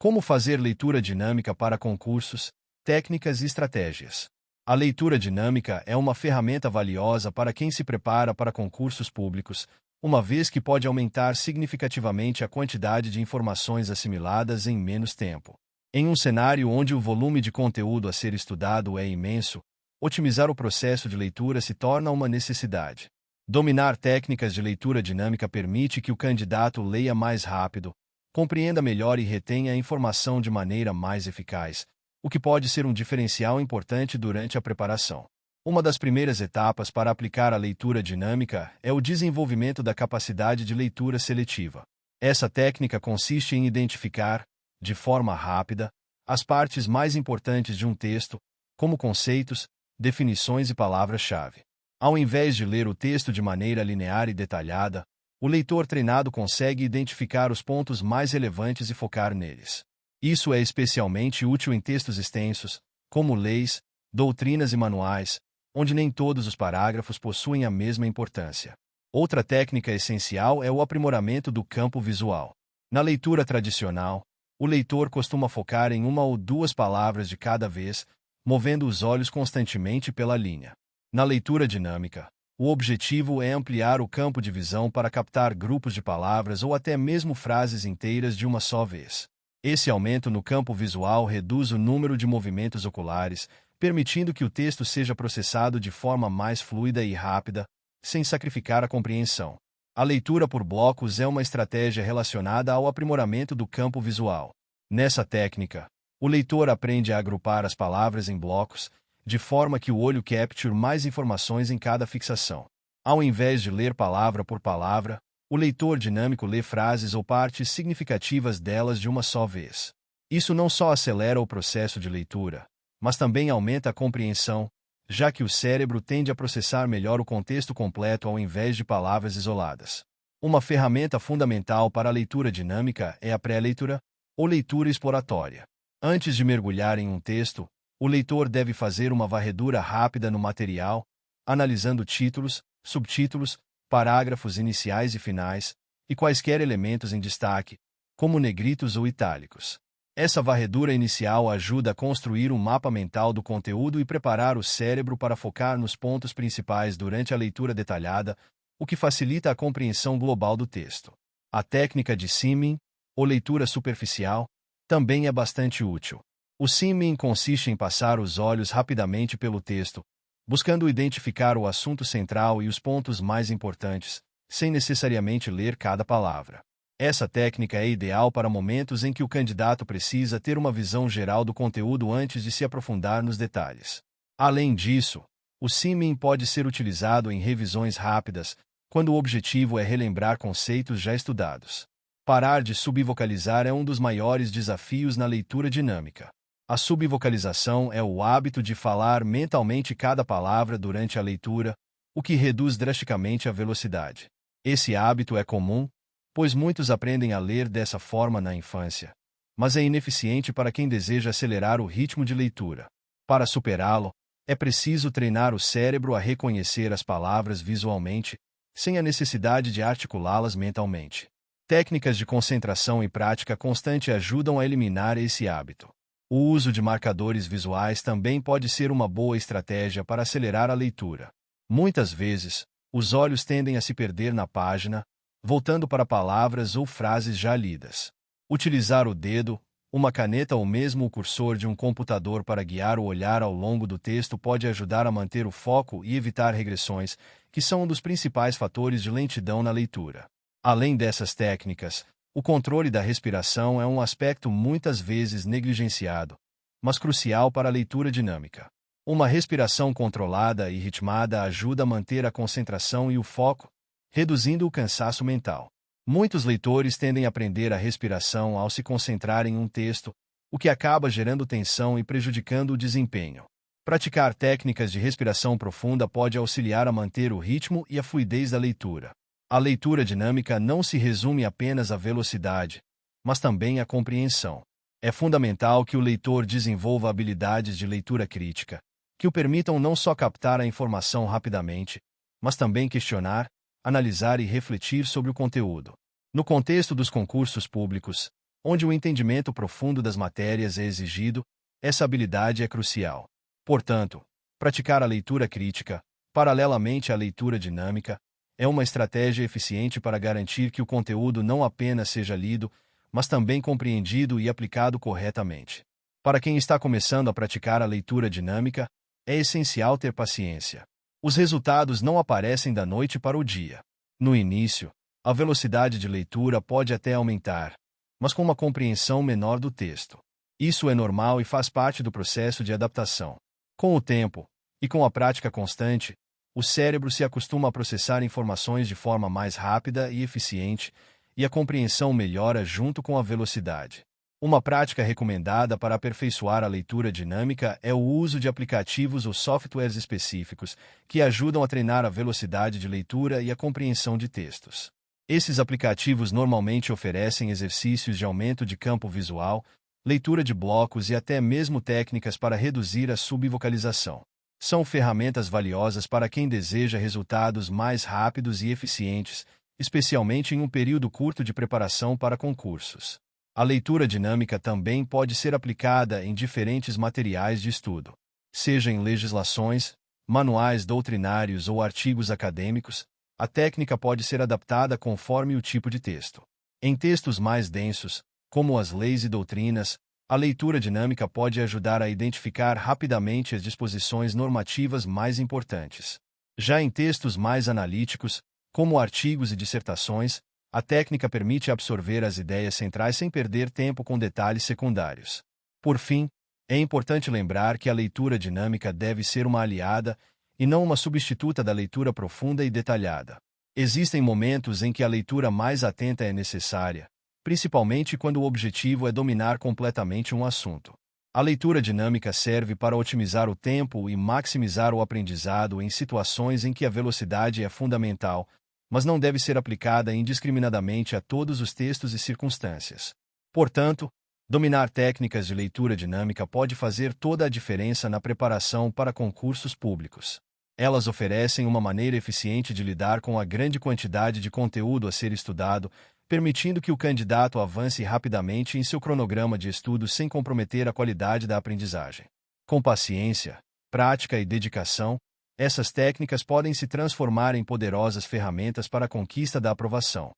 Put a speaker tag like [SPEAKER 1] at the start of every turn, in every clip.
[SPEAKER 1] Como fazer leitura dinâmica para concursos, técnicas e estratégias. A leitura dinâmica é uma ferramenta valiosa para quem se prepara para concursos públicos, uma vez que pode aumentar significativamente a quantidade de informações assimiladas em menos tempo. Em um cenário onde o volume de conteúdo a ser estudado é imenso, otimizar o processo de leitura se torna uma necessidade. Dominar técnicas de leitura dinâmica permite que o candidato leia mais rápido, compreenda melhor e retenha a informação de maneira mais eficaz, o que pode ser um diferencial importante durante a preparação. Uma das primeiras etapas para aplicar a leitura dinâmica é o desenvolvimento da capacidade de leitura seletiva. Essa técnica consiste em identificar, de forma rápida, as partes mais importantes de um texto, como conceitos, definições e palavras-chave. Ao invés de ler o texto de maneira linear e detalhada, o leitor treinado consegue identificar os pontos mais relevantes e focar neles. Isso é especialmente útil em textos extensos, como leis, doutrinas e manuais, onde nem todos os parágrafos possuem a mesma importância. Outra técnica essencial é o aprimoramento do campo visual. Na leitura tradicional, o leitor costuma focar em uma ou duas palavras de cada vez, movendo os olhos constantemente pela linha. Na leitura dinâmica, o objetivo é ampliar o campo de visão para captar grupos de palavras ou até mesmo frases inteiras de uma só vez. Esse aumento no campo visual reduz o número de movimentos oculares, permitindo que o texto seja processado de forma mais fluida e rápida, sem sacrificar a compreensão. A leitura por blocos é uma estratégia relacionada ao aprimoramento do campo visual. Nessa técnica, o leitor aprende a agrupar as palavras em blocos, de forma que o olho capture mais informações em cada fixação. Ao invés de ler palavra por palavra, o leitor dinâmico lê frases ou partes significativas delas de uma só vez. Isso não só acelera o processo de leitura, mas também aumenta a compreensão, já que o cérebro tende a processar melhor o contexto completo ao invés de palavras isoladas. Uma ferramenta fundamental para a leitura dinâmica é a pré-leitura, ou leitura exploratória. Antes de mergulhar em um texto, o leitor deve fazer uma varredura rápida no material, analisando títulos, subtítulos, parágrafos iniciais e finais, e quaisquer elementos em destaque, como negritos ou itálicos. Essa varredura inicial ajuda a construir um mapa mental do conteúdo e preparar o cérebro para focar nos pontos principais durante a leitura detalhada, o que facilita a compreensão global do texto. A técnica de skimming, ou leitura superficial, também é bastante útil. O skimming consiste em passar os olhos rapidamente pelo texto, buscando identificar o assunto central e os pontos mais importantes, sem necessariamente ler cada palavra. Essa técnica é ideal para momentos em que o candidato precisa ter uma visão geral do conteúdo antes de se aprofundar nos detalhes. Além disso, o skimming pode ser utilizado em revisões rápidas, quando o objetivo é relembrar conceitos já estudados. Parar de subvocalizar é um dos maiores desafios na leitura dinâmica. A subvocalização é o hábito de falar mentalmente cada palavra durante a leitura, o que reduz drasticamente a velocidade. Esse hábito é comum, pois muitos aprendem a ler dessa forma na infância, mas é ineficiente para quem deseja acelerar o ritmo de leitura. Para superá-lo, é preciso treinar o cérebro a reconhecer as palavras visualmente, sem a necessidade de articulá-las mentalmente. Técnicas de concentração e prática constante ajudam a eliminar esse hábito. O uso de marcadores visuais também pode ser uma boa estratégia para acelerar a leitura. Muitas vezes, os olhos tendem a se perder na página, voltando para palavras ou frases já lidas. Utilizar o dedo, uma caneta ou mesmo o cursor de um computador para guiar o olhar ao longo do texto pode ajudar a manter o foco e evitar regressões, que são um dos principais fatores de lentidão na leitura. Além dessas técnicas, o controle da respiração é um aspecto muitas vezes negligenciado, mas crucial para a leitura dinâmica. Uma respiração controlada e ritmada ajuda a manter a concentração e o foco, reduzindo o cansaço mental. Muitos leitores tendem a aprender a respiração ao se concentrar em um texto, o que acaba gerando tensão e prejudicando o desempenho. Praticar técnicas de respiração profunda pode auxiliar a manter o ritmo e a fluidez da leitura. A leitura dinâmica não se resume apenas à velocidade, mas também à compreensão. É fundamental que o leitor desenvolva habilidades de leitura crítica, que o permitam não só captar a informação rapidamente, mas também questionar, analisar e refletir sobre o conteúdo. No contexto dos concursos públicos, onde o entendimento profundo das matérias é exigido, essa habilidade é crucial. Portanto, praticar a leitura crítica, paralelamente à leitura dinâmica, é uma estratégia eficiente para garantir que o conteúdo não apenas seja lido, mas também compreendido e aplicado corretamente. Para quem está começando a praticar a leitura dinâmica, é essencial ter paciência. Os resultados não aparecem da noite para o dia. No início, a velocidade de leitura pode até aumentar, mas com uma compreensão menor do texto. Isso é normal e faz parte do processo de adaptação. Com o tempo, e com a prática constante, o cérebro se acostuma a processar informações de forma mais rápida e eficiente, e a compreensão melhora junto com a velocidade. Uma prática recomendada para aperfeiçoar a leitura dinâmica é o uso de aplicativos ou softwares específicos, que ajudam a treinar a velocidade de leitura e a compreensão de textos. Esses aplicativos normalmente oferecem exercícios de aumento de campo visual, leitura de blocos e até mesmo técnicas para reduzir a subvocalização. São ferramentas valiosas para quem deseja resultados mais rápidos e eficientes, especialmente em um período curto de preparação para concursos. A leitura dinâmica também pode ser aplicada em diferentes materiais de estudo. Seja em legislações, manuais doutrinários ou artigos acadêmicos, a técnica pode ser adaptada conforme o tipo de texto. Em textos mais densos, como as leis e doutrinas, a leitura dinâmica pode ajudar a identificar rapidamente as disposições normativas mais importantes. Já em textos mais analíticos, como artigos e dissertações, a técnica permite absorver as ideias centrais sem perder tempo com detalhes secundários. Por fim, é importante lembrar que a leitura dinâmica deve ser uma aliada e não uma substituta da leitura profunda e detalhada. Existem momentos em que a leitura mais atenta é necessária, principalmente quando o objetivo é dominar completamente um assunto. A leitura dinâmica serve para otimizar o tempo e maximizar o aprendizado em situações em que a velocidade é fundamental, mas não deve ser aplicada indiscriminadamente a todos os textos e circunstâncias. Portanto, dominar técnicas de leitura dinâmica pode fazer toda a diferença na preparação para concursos públicos. Elas oferecem uma maneira eficiente de lidar com a grande quantidade de conteúdo a ser estudado, permitindo que o candidato avance rapidamente em seu cronograma de estudos sem comprometer a qualidade da aprendizagem. Com paciência, prática e dedicação, essas técnicas podem se transformar em poderosas ferramentas para a conquista da aprovação.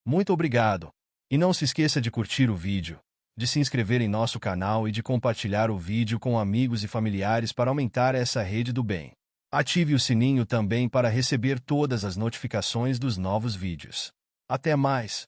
[SPEAKER 1] Muito obrigado! E não se esqueça de curtir o vídeo, de se inscrever em nosso canal e de compartilhar o vídeo com amigos e familiares para aumentar essa rede do bem. Ative o sininho também para receber todas as notificações dos novos vídeos. Até mais!